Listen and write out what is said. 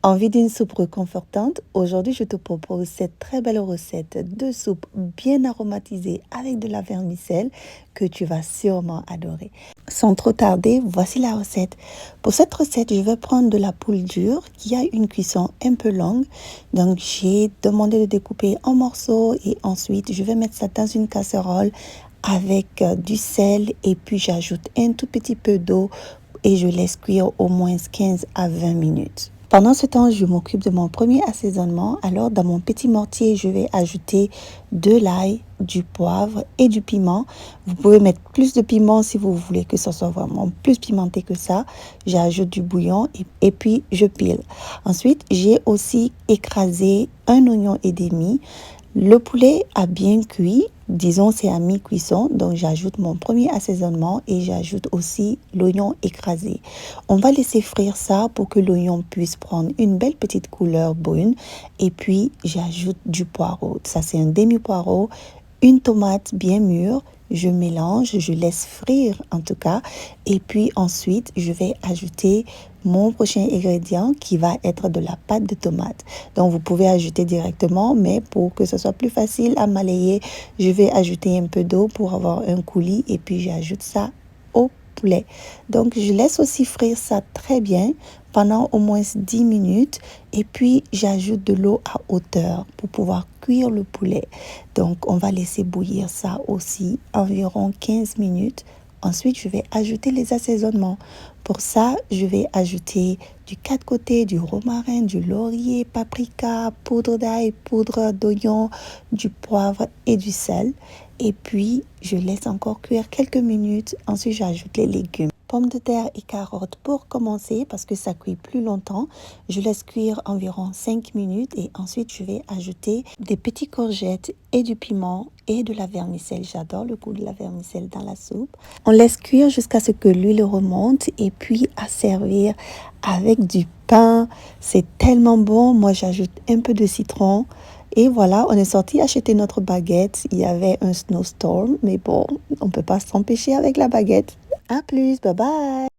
Envie d'une soupe réconfortante? Aujourd'hui, je te propose cette très belle recette de soupe bien aromatisée avec de la vermicelle que tu vas sûrement adorer. Sans trop tarder, voici la recette. Pour cette recette, je vais prendre de la poule dure qui a une cuisson un peu longue. Donc, j'ai demandé de découper en morceaux et ensuite, je vais mettre ça dans une casserole avec du sel et puis j'ajoute un tout petit peu d'eau et je laisse cuire au moins 15 à 20 minutes. Pendant ce temps, je m'occupe de mon premier assaisonnement. Alors, dans mon petit mortier, je vais ajouter de l'ail, du poivre et du piment. Vous pouvez mettre plus de piment si vous voulez que ça soit vraiment plus pimenté que ça. J'ajoute du bouillon et puis je pile. Ensuite, j'ai aussi écrasé un oignon et demi. Le poulet a bien cuit, disons c'est à mi-cuisson, donc j'ajoute mon premier assaisonnement et j'ajoute aussi l'oignon écrasé. On va laisser frire ça pour que l'oignon puisse prendre une belle petite couleur brune et puis j'ajoute du poireau. Ça c'est un demi-poireau, une tomate bien mûre. Je mélange, je laisse frire en tout cas et puis ensuite je vais ajouter mon prochain ingrédient qui va être de la pâte de tomate. Donc vous pouvez ajouter directement, mais pour que ce soit plus facile à malayer, je vais ajouter un peu d'eau pour avoir un coulis et puis j'ajoute ça au poulet. Donc je laisse aussi frire ça très bien pendant au moins 10 minutes et puis j'ajoute de l'eau à hauteur pour pouvoir cuire le poulet. Donc on va laisser bouillir ça aussi environ 15 minutes. Ensuite, je vais ajouter les assaisonnements. Pour ça, je vais ajouter du 4 côtés, du romarin, du laurier, paprika, poudre d'ail, poudre d'oignon, du poivre et du sel. Et puis, je laisse encore cuire quelques minutes. Ensuite, j'ajoute les légumes. Pommes de terre et carottes pour commencer parce que ça cuit plus longtemps. Je laisse cuire environ 5 minutes et ensuite je vais ajouter des petits courgettes et du piment et de la vermicelle. J'adore le goût de la vermicelle dans la soupe. On laisse cuire jusqu'à ce que l'huile remonte et puis à servir avec du pain. C'est tellement bon. Moi, j'ajoute un peu de citron. Et voilà, on est sorti acheter notre baguette. Il y avait un snowstorm, mais bon, on ne peut pas s'empêcher avec la baguette. À plus, bye bye.